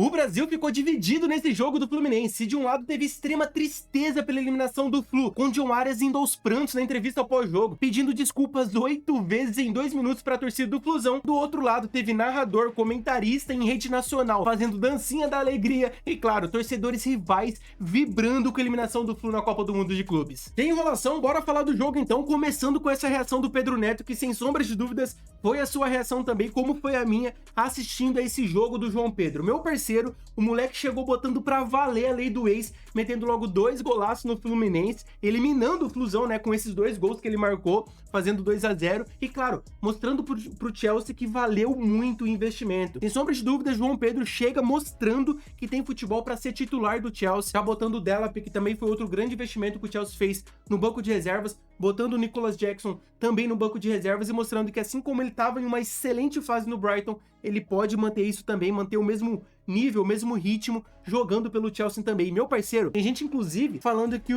O Brasil ficou dividido nesse jogo do Fluminense. De um lado teve extrema tristeza pela eliminação do Flu, com John Arias indo aos prantos na entrevista pós-jogo, pedindo desculpas 8 vezes em 2 minutos para a torcida do Flusão. Do outro lado teve narrador, comentarista em rede nacional, fazendo dancinha da alegria e, claro, torcedores rivais vibrando com a eliminação do Flu na Copa do Mundo de Clubes. Sem enrolação, bora falar do jogo então, começando com essa reação do Pedro Neto, que sem sombras de dúvidas foi a sua reação também, como foi a minha assistindo a esse jogo do João Pedro. Meu parceiro, o moleque chegou botando pra valer a lei do ex, metendo logo 2 golaços no Fluminense, eliminando o Flusão, né, com esses 2 gols que ele marcou, fazendo 2-0 e, claro, mostrando pro Chelsea que valeu muito o investimento. Sem sombra de dúvida, João Pedro chega mostrando que tem futebol pra ser titular do Chelsea, tá botando o Delap, que também foi outro grande investimento que o Chelsea fez no banco de reservas, botando o Nicolas Jackson também no banco de reservas e mostrando que, assim como ele estava em uma excelente fase no Brighton, ele pode manter isso também, manter o mesmo nível, o mesmo ritmo, jogando pelo Chelsea também. Meu parceiro, tem gente inclusive falando que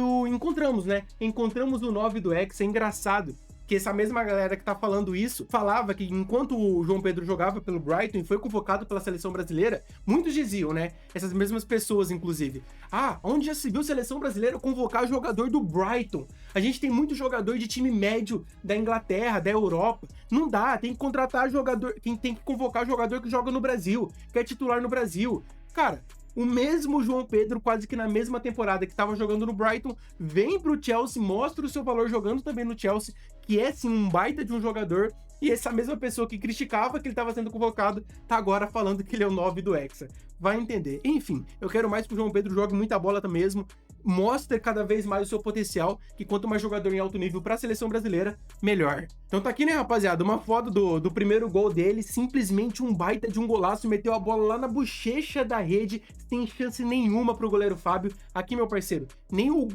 encontramos o 9 do Hexa. É engraçado que essa mesma galera que tá falando isso, falava que enquanto o João Pedro jogava pelo Brighton e foi convocado pela seleção brasileira, muitos diziam, né, essas mesmas pessoas inclusive, onde já se viu seleção brasileira convocar jogador do Brighton? A gente tem muito jogador de time médio da Inglaterra, da Europa, não dá, tem que contratar jogador, tem que convocar jogador que joga no Brasil, que é titular no Brasil. Cara, o mesmo João Pedro, quase que na mesma temporada que estava jogando no Brighton, vem pro Chelsea, mostra o seu valor jogando também no Chelsea, que é sim um baita de um jogador, e essa mesma pessoa que criticava que ele estava sendo convocado, tá agora falando que ele é o 9 do Hexa. Vai entender. Enfim, eu quero mais que o João Pedro jogue muita bola mesmo, mostre cada vez mais o seu potencial, que quanto mais jogador em alto nível para a seleção brasileira, melhor. Então tá aqui, né, rapaziada, uma foto do primeiro gol dele, simplesmente um baita de um golaço, meteu a bola lá na bochecha da rede, sem chance nenhuma pro goleiro Fábio. Aqui, meu parceiro, nem o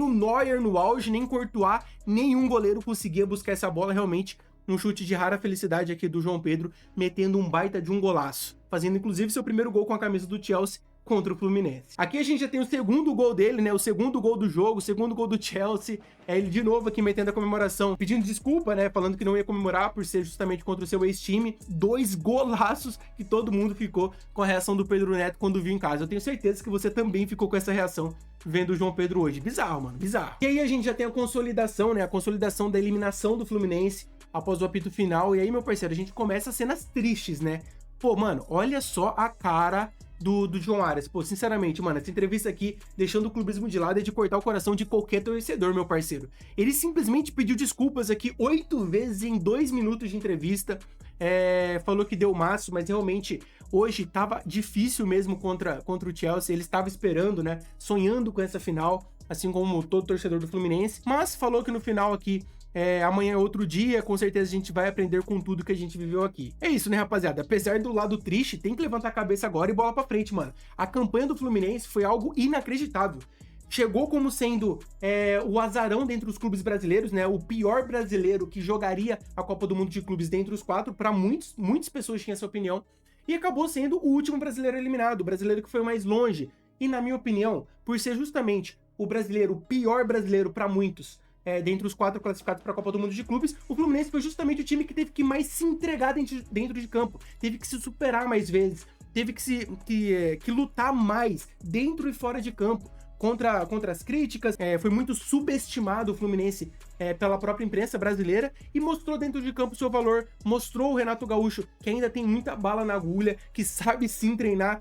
Neuer no auge, nem Courtois, nenhum goleiro conseguia buscar essa bola. Realmente um chute de rara felicidade aqui do João Pedro, metendo um baita de um golaço, fazendo inclusive seu primeiro gol com a camisa do Chelsea contra o Fluminense. Aqui a gente já tem o segundo gol dele, né, o segundo gol do jogo, o segundo gol do Chelsea, ele de novo aqui metendo a comemoração, pedindo desculpa, né, falando que não ia comemorar por ser justamente contra o seu ex-time. 2 golaços que todo mundo ficou com a reação do Pedro Neto quando viu em casa. Eu tenho certeza que você também ficou com essa reação vendo o João Pedro hoje. Bizarro, mano, bizarro. E aí a gente já tem a consolidação, né, a consolidação da eliminação do Fluminense após o apito final. E aí, meu parceiro, a gente começa as cenas tristes, né? Pô, mano, olha só a cara do John Arias. Pô, sinceramente, mano, essa entrevista aqui, deixando o clubismo de lado, é de cortar o coração de qualquer torcedor, meu parceiro. Ele simplesmente pediu desculpas aqui 8 vezes em 2 minutos de entrevista, falou que deu o máximo, mas realmente hoje tava difícil mesmo contra o Chelsea. Ele estava esperando, né, sonhando com essa final, assim como todo torcedor do Fluminense, mas falou que no final aqui, amanhã é outro dia, com certeza a gente vai aprender com tudo que a gente viveu aqui. É isso, né, rapaziada? Apesar do lado triste, tem que levantar a cabeça agora e bola pra frente, mano. A campanha do Fluminense foi algo inacreditável. Chegou como sendo o azarão dentre os clubes brasileiros, né? O pior brasileiro que jogaria a Copa do Mundo de Clubes dentre os 4. Para muitas pessoas tinham essa opinião. E acabou sendo o último brasileiro eliminado, o brasileiro que foi mais longe. E na minha opinião, por ser justamente o brasileiro, o pior brasileiro para muitos, dentre os 4 classificados para a Copa do Mundo de Clubes, o Fluminense foi justamente o time que teve que mais se entregar dentro de campo, teve que se superar mais vezes, teve que lutar mais dentro e fora de campo contra as críticas. Foi muito subestimado o Fluminense pela própria imprensa brasileira e mostrou dentro de campo o seu valor, mostrou o Renato Gaúcho que ainda tem muita bala na agulha, que sabe sim treinar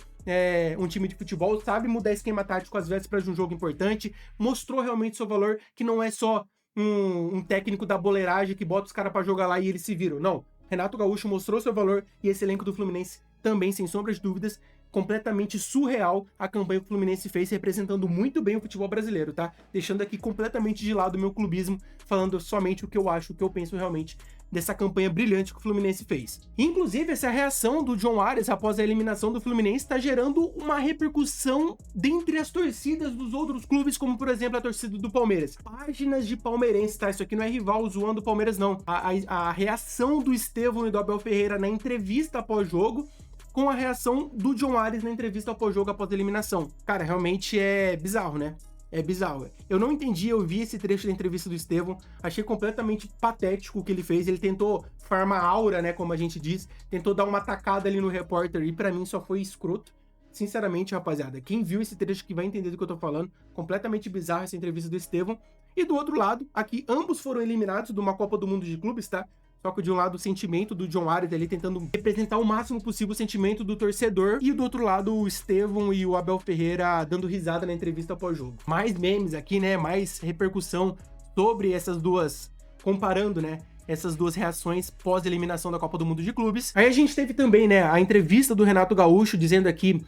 um time de futebol, sabe mudar esquema tático às vésperas de um jogo importante, mostrou realmente seu valor, que não é só um técnico da boleiragem que bota os caras pra jogar lá e eles se viram. Não, Renato Gaúcho mostrou seu valor e esse elenco do Fluminense também, sem sombra de dúvidas, completamente surreal a campanha que o Fluminense fez, representando muito bem o futebol brasileiro, tá? Deixando aqui completamente de lado o meu clubismo, falando somente o que eu acho, o que eu penso realmente dessa campanha brilhante que o Fluminense fez. Inclusive, essa reação do John Arias após a eliminação do Fluminense está gerando uma repercussão dentre as torcidas dos outros clubes, como por exemplo a torcida do Palmeiras. Páginas de palmeirenses, tá? Isso aqui não é rival zoando o Palmeiras, não. A reação do Estevão e do Abel Ferreira na entrevista após jogo, com a reação do John Arias na entrevista após jogo, após a eliminação. Cara, realmente é bizarro, né? É bizarro. Eu não entendi, eu vi esse trecho da entrevista do Estevão, achei completamente patético o que ele fez. Ele tentou farmar aura, né, como a gente diz, tentou dar uma tacada ali no repórter e pra mim só foi escroto. sinceramente, rapaziada, quem viu esse trecho que vai entender do que eu tô falando, completamente bizarro essa entrevista do Estevão. E do outro lado, aqui, ambos foram eliminados de uma Copa do Mundo de Clubes, tá? Só que de um lado o sentimento do John Arias ali tentando representar o máximo possível o sentimento do torcedor. E do outro lado o Estevão e o Abel Ferreira dando risada na entrevista pós-jogo. Mais memes aqui, né? Mais repercussão sobre essas duas, comparando, né? Essas duas reações pós-eliminação da Copa do Mundo de Clubes. Aí a gente teve também, né, a entrevista do Renato Gaúcho dizendo aqui,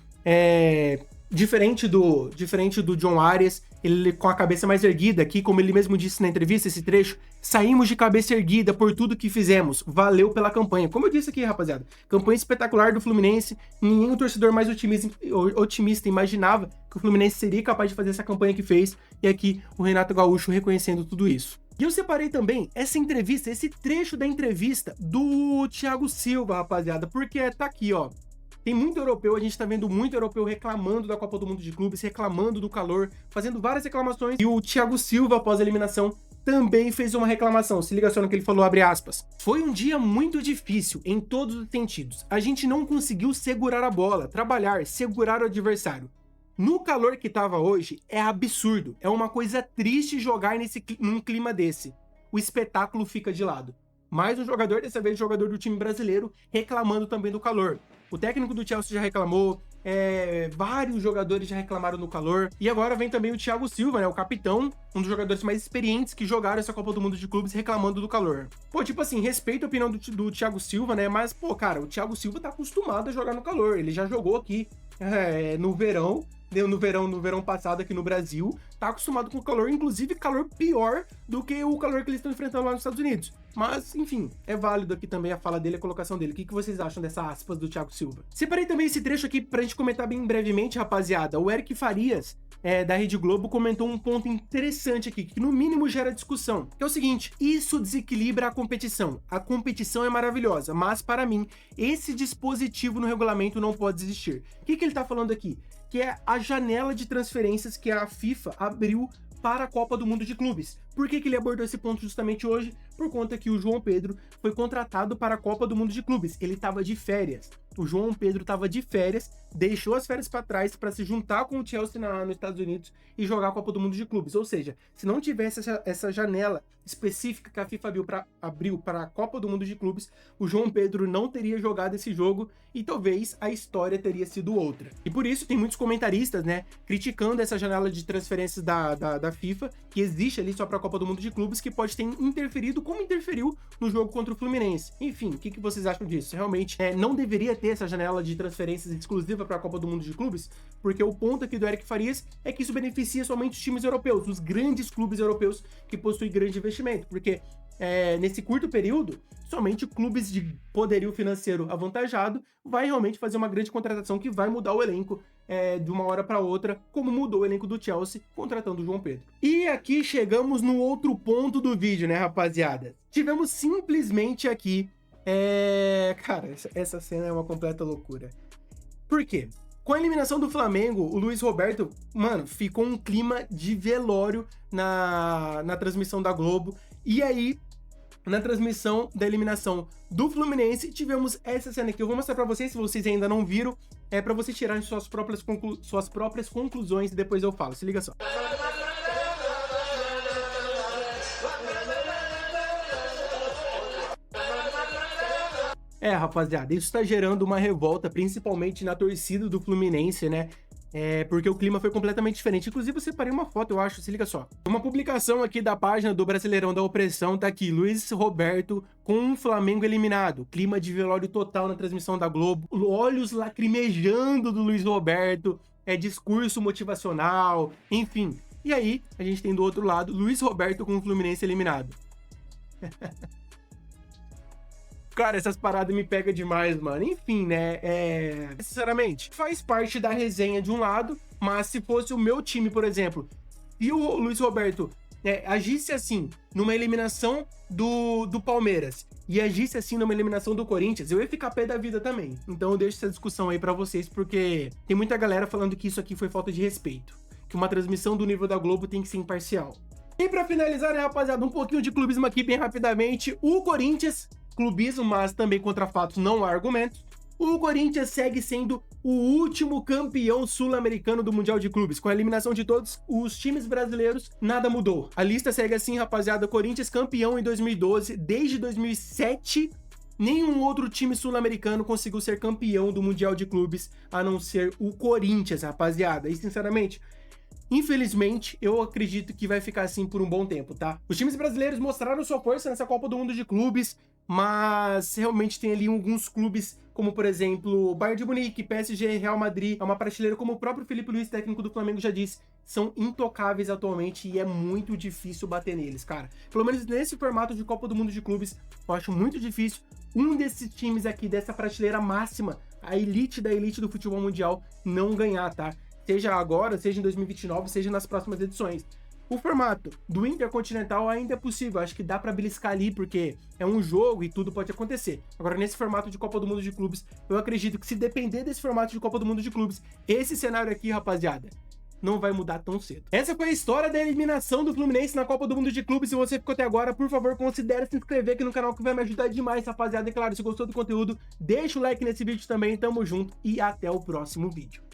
diferente do John Arias, ele com a cabeça mais erguida aqui, como ele mesmo disse na entrevista, esse trecho, saímos de cabeça erguida por tudo que fizemos, valeu pela campanha. Como eu disse aqui, rapaziada, campanha espetacular do Fluminense, nenhum torcedor mais otimista imaginava que o Fluminense seria capaz de fazer essa campanha que fez, e aqui o Renato Gaúcho reconhecendo tudo isso. E eu separei também essa entrevista, esse trecho da entrevista do Thiago Silva, rapaziada, porque tá aqui, ó. Tem muito europeu, a gente tá vendo muito europeu reclamando da Copa do Mundo de Clubes, reclamando do calor, fazendo várias reclamações. E o Thiago Silva, após a eliminação, também fez uma reclamação. Se liga só no que ele falou, abre aspas. Foi um dia muito difícil, em todos os sentidos. A gente não conseguiu segurar a bola, trabalhar, segurar o adversário. No calor que tava hoje, é absurdo. É uma coisa triste jogar num clima desse. O espetáculo fica de lado. Mais um jogador, dessa vez jogador do time brasileiro, reclamando também do calor. O técnico do Chelsea já reclamou, vários jogadores já reclamaram do calor. E agora vem também o Thiago Silva, né, o capitão, um dos jogadores mais experientes que jogaram essa Copa do Mundo de Clubes, reclamando do calor. Pô, tipo assim, respeito a opinião do Thiago Silva, né, mas, pô, cara, o Thiago Silva tá acostumado a jogar no calor. Ele já jogou aqui no verão passado aqui no Brasil, tá acostumado com o calor, inclusive calor pior do que o calor que eles estão enfrentando lá nos Estados Unidos. Mas, enfim, é válido aqui também a fala dele, a colocação dele. O que vocês acham dessa aspas do Thiago Silva? Separei também esse trecho aqui pra gente comentar bem brevemente, rapaziada. O Eric Farias, da Rede Globo, comentou um ponto interessante aqui, que no mínimo gera discussão, que é o seguinte: isso desequilibra a competição. A competição é maravilhosa, mas para mim, esse dispositivo no regulamento não pode existir. O que ele tá falando aqui? Que é a janela de transferências que a FIFA abriu para a Copa do Mundo de Clubes. Por que ele abordou esse ponto justamente hoje? Por conta que o João Pedro foi contratado para a Copa do Mundo de Clubes. Ele estava de férias. O João Pedro estava de férias, deixou as férias para trás para se juntar com o Chelsea nos Estados Unidos e jogar a Copa do Mundo de Clubes. Ou seja, se não tivesse essa janela específica que a FIFA abriu para a Copa do Mundo de Clubes, o João Pedro não teria jogado esse jogo e talvez a história teria sido outra. E por isso tem muitos comentaristas, né, criticando essa janela de transferências da FIFA, que existe ali só para a Copa do Mundo de Clubes, que pode ter interferido como interferiu no jogo contra o Fluminense. Enfim, o que vocês acham disso? Realmente não deveria ter essa janela de transferências exclusiva para a Copa do Mundo de Clubes, porque o ponto aqui do Eric Farias é que isso beneficia somente os times europeus, os grandes clubes europeus que possuem grande investimento, porque nesse curto período, somente clubes de poderio financeiro avantajado vai realmente fazer uma grande contratação que vai mudar o elenco de uma hora para outra, como mudou o elenco do Chelsea contratando o João Pedro. E aqui chegamos no outro ponto do vídeo, né, rapaziada? Tivemos simplesmente aqui cara, essa cena é uma completa loucura. Por quê? Com a eliminação do Flamengo, o Luiz Roberto, mano, ficou um clima de velório na transmissão da Globo. E aí, na transmissão da eliminação do Fluminense, tivemos essa cena aqui. Eu vou mostrar pra vocês, se vocês ainda não viram, pra vocês tirarem suas próprias conclusões e depois eu falo. Se liga só. Rapaziada, isso tá gerando uma revolta, principalmente na torcida do Fluminense, né? Porque o clima foi completamente diferente. Inclusive, eu separei uma foto, eu acho, se liga só. Uma publicação aqui da página do Brasileirão da Opressão, tá aqui, Luiz Roberto com o Flamengo eliminado. Clima de velório total na transmissão da Globo. Olhos lacrimejando do Luiz Roberto, discurso motivacional, enfim. E aí, a gente tem do outro lado, Luiz Roberto com o Fluminense eliminado. Cara, essas paradas me pegam demais, mano. Enfim, né? Sinceramente, faz parte da resenha de um lado, mas se fosse o meu time, por exemplo, e o Luiz Roberto agisse assim numa eliminação do Palmeiras e agisse assim numa eliminação do Corinthians, eu ia ficar pé da vida também. Então eu deixo essa discussão aí pra vocês, porque tem muita galera falando que isso aqui foi falta de respeito, que uma transmissão do nível da Globo tem que ser imparcial. E pra finalizar, né, rapaziada, um pouquinho de clubismo aqui bem rapidamente. O Corinthians, clubismo, mas também contra fatos não há argumentos. O Corinthians segue sendo o último campeão sul-americano do Mundial de Clubes. Com a eliminação de todos os times brasileiros, nada mudou. A lista segue assim, rapaziada. Corinthians campeão em 2012. Desde 2007, nenhum outro time sul-americano conseguiu ser campeão do Mundial de Clubes, a não ser o Corinthians, rapaziada. E, sinceramente, infelizmente, eu acredito que vai ficar assim por um bom tempo, tá? Os times brasileiros mostraram sua força nessa Copa do Mundo de Clubes, mas realmente tem ali alguns clubes, como por exemplo, Bayern de Munique, PSG, Real Madrid, é uma prateleira, como o próprio Felipe Luiz, técnico do Flamengo, já disse, são intocáveis atualmente e é muito difícil bater neles, cara. Pelo menos nesse formato de Copa do Mundo de Clubes, eu acho muito difícil um desses times aqui, dessa prateleira máxima, a elite da elite do futebol mundial, não ganhar, tá? Seja agora, seja em 2029, seja nas próximas edições. O formato do Intercontinental ainda é possível, acho que dá pra beliscar ali, porque é um jogo e tudo pode acontecer. Agora, nesse formato de Copa do Mundo de Clubes, eu acredito que se depender desse formato de Copa do Mundo de Clubes, esse cenário aqui, rapaziada, não vai mudar tão cedo. Essa foi a história da eliminação do Fluminense na Copa do Mundo de Clubes. Se você ficou até agora, por favor, considere se inscrever aqui no canal, que vai me ajudar demais, rapaziada. E claro, se gostou do conteúdo, deixa o like nesse vídeo também. Tamo junto e até o próximo vídeo.